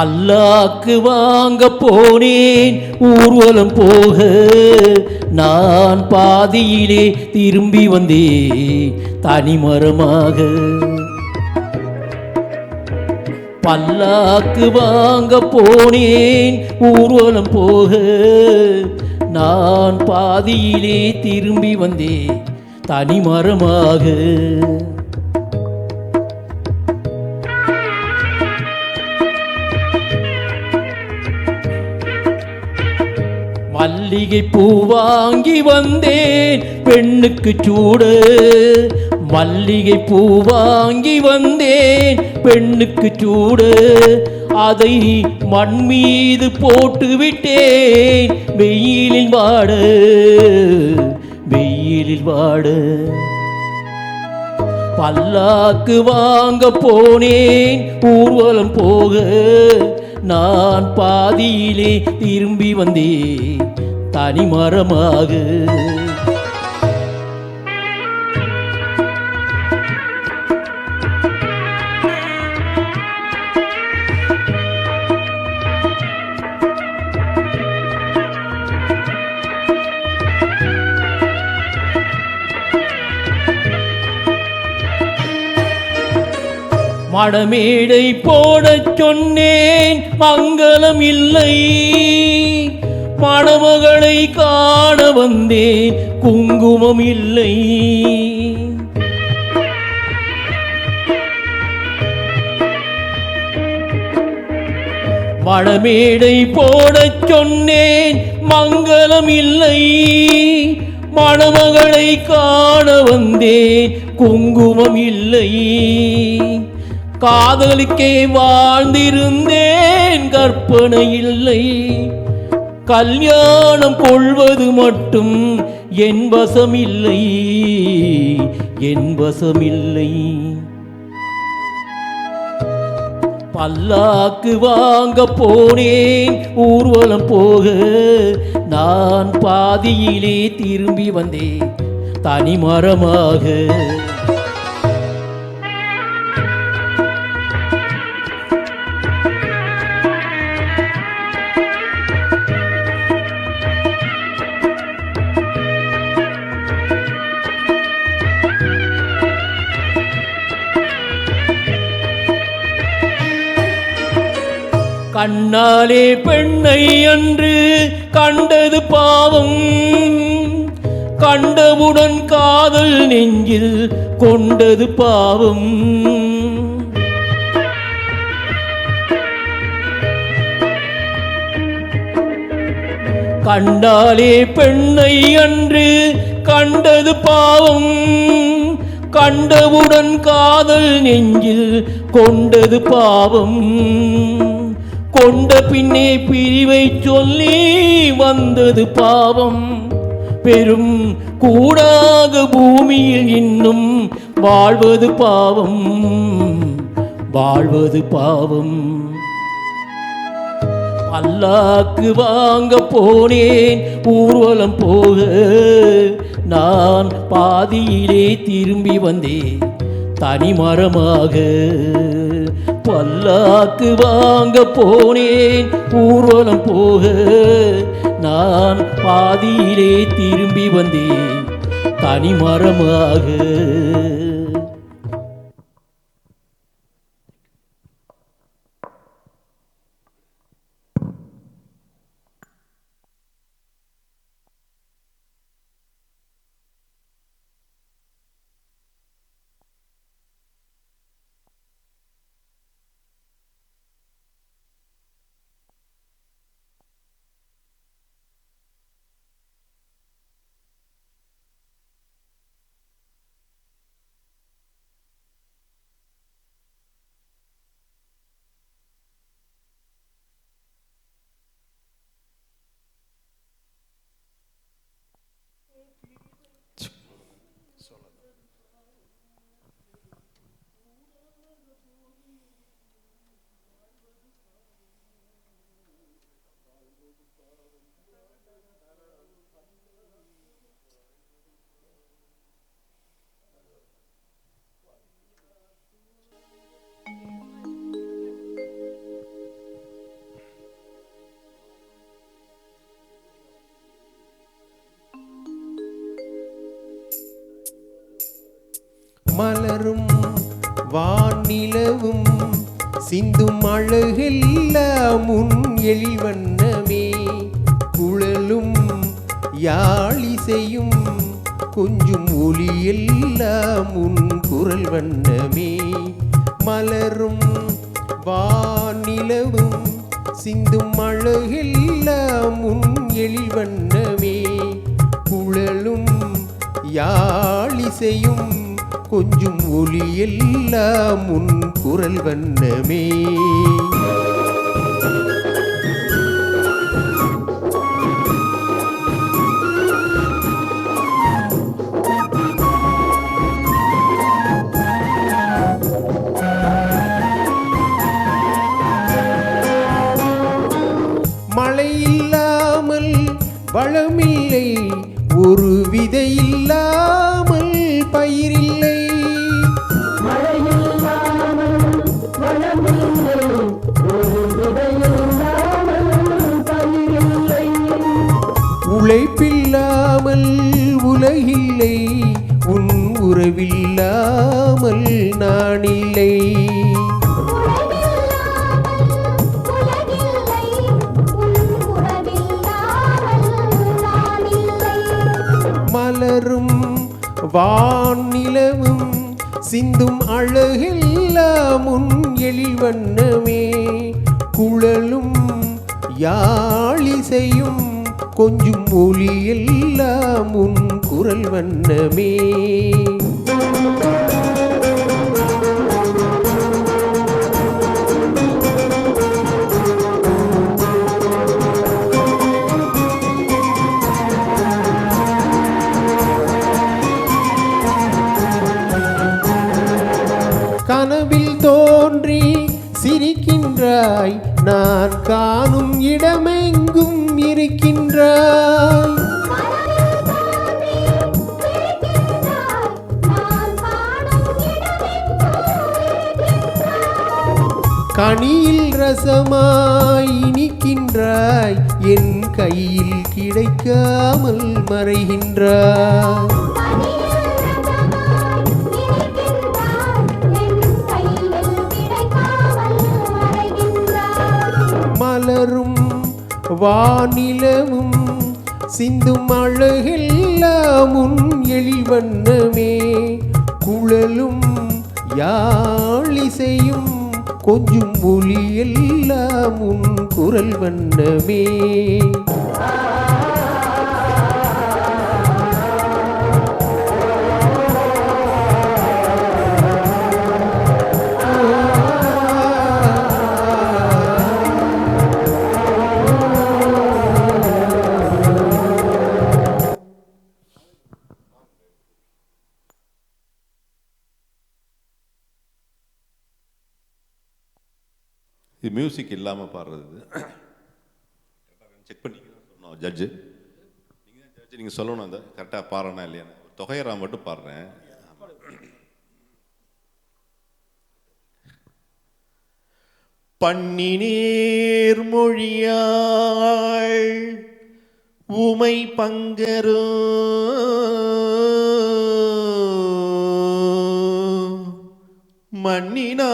அல்லாக்கு வாங்க போனேன் ஊர்வலம் போக, நான் பாதியிலே திரும்பி வந்தேன் தனிமரமாக. பல்லாக்கு வாங்க போனேன் ஊர்வலம் போக, நான் பாதியிலே திரும்பி வந்தேன் தனிமரமாக. மல்லிகை பூ வாங்கி வந்தேன் பெண்ணுக்கு சூட, மல்லிகை பூ வாங்கி வந்தேன் பெண்ணுக்கு சூட, அதை மண் மீது போட்டு விட்டேன் வெயிலில் வாட, வெயிலில் வாட. பல்லாக்கு வாங்க போனேன் ஊர்வலம் போக, நான் பாதியிலே திரும்பி வந்தேன் தனிமரமாக. மணமேடை போடச் சொன்னேன் மங்களம் இல்லை, மணமகளை காண வந்தேன் குங்குமம் இல்லை. மணமேடை போடச் சொன்னேன் மங்களம் இல்லை, மணமகளை காண வந்தேன் குங்குமம் இல்லை. காதலுக்கே வாழ்ந்திருந்தேன் கற்பனை இல்லை, கல்யாணம் கொள்வது மட்டும் என் வசமில்லை, என் வசமில்லை. பல்லாக்கு வாங்க போனேன் ஊர்வலம் போக, நான் பாதியிலே திரும்பி வந்தேன் தனிமரமாக. கண்ணாலே பெண்ணை அன்று கண்டது பாவம், கண்டவுடன் காதல் நெஞ்சில் கொண்டது பாவம். கண்டாலே பெண்ணை அன்று கண்டது பாவம், கண்டவுடன் காதல் நெஞ்சில் கொண்டது பாவம். கொண்ட பின்னே பிரிவை சொல்லி வந்தது பாவம், பெரும் கூடாக பூமியில் இன்னும் வாழ்வது பாவம், வாழ்வது பாவம். பல்லாக்கு வாங்க போனேன் ஊர்வலம் போக, நான் பாதியிலே திரும்பி வந்தேன் தனிமரமாக. பல்லாக்கு வாங்க போனேன் ஊர்வலம் போக, நான் பாதியிலே திரும்பி வந்தேன் தனிமரமாக. மலரும் வானிலவும் சிந்தும் அழகெல்லாம் முன் எழில்வண்ணமே குழலும் யாழிசையும் கொஞ்சும் ஒலியெல்லாம் முன் குரல் வண்ணமே மலரும் வானிலவும் சிந்தும் அழகெல்லாம் முன் எழில்வண்ணமே குழலும் யாழிசையும் கொஞ்சும் ஒலியெல்லாம் முன் குரல் வண்ணமே மழை இல்லாமல் வளமில்லை ஒரு விதை இல்லாமல் பயிரில்லை உழைப்பில்லாமல் உலகில்லை உன் உறவில்லாமல் நானில்லை மலரும் வானிலவும் சிந்தும் அழகெல்லாம் முன் எழில்வண்ணமே குழலும் யாழிசையும் கொஞ்சும் ஒலியெல்லாம் முன் குரல் வண்ணமே கனவில் தோன்றி சிரிக்கின்றாய் நான் காணும் இடமெங்கும் இருக்கின்றாய் கனியில் ரசமாய் இனிக்கின்றாய் என் கையில் கிடைக்காமல் மறைகின்றாய் மலரும் வானிலவும் சிந்தும் அழகெல்லாம் முன் எழில்வண்ணமே குழலும் யாழிசையும் கொஞ்சும் ஒலியெல்லாம் முன் குரல் வண்ணமே இது மியூசிக் இல்லாமல் பாடுறது செக் பண்ணி சொன்னோம் ஜட்ஜு நீங்கள் தான் ஜட்ஜு நீங்கள் சொல்லணும் அந்த கரெக்டாக பாடுறேன்னா இல்லையான்னு தொகையரா மட்டும் பாடுறேன் பன்னினேர் மொழியாள் உமை பங்கரு மன்னினா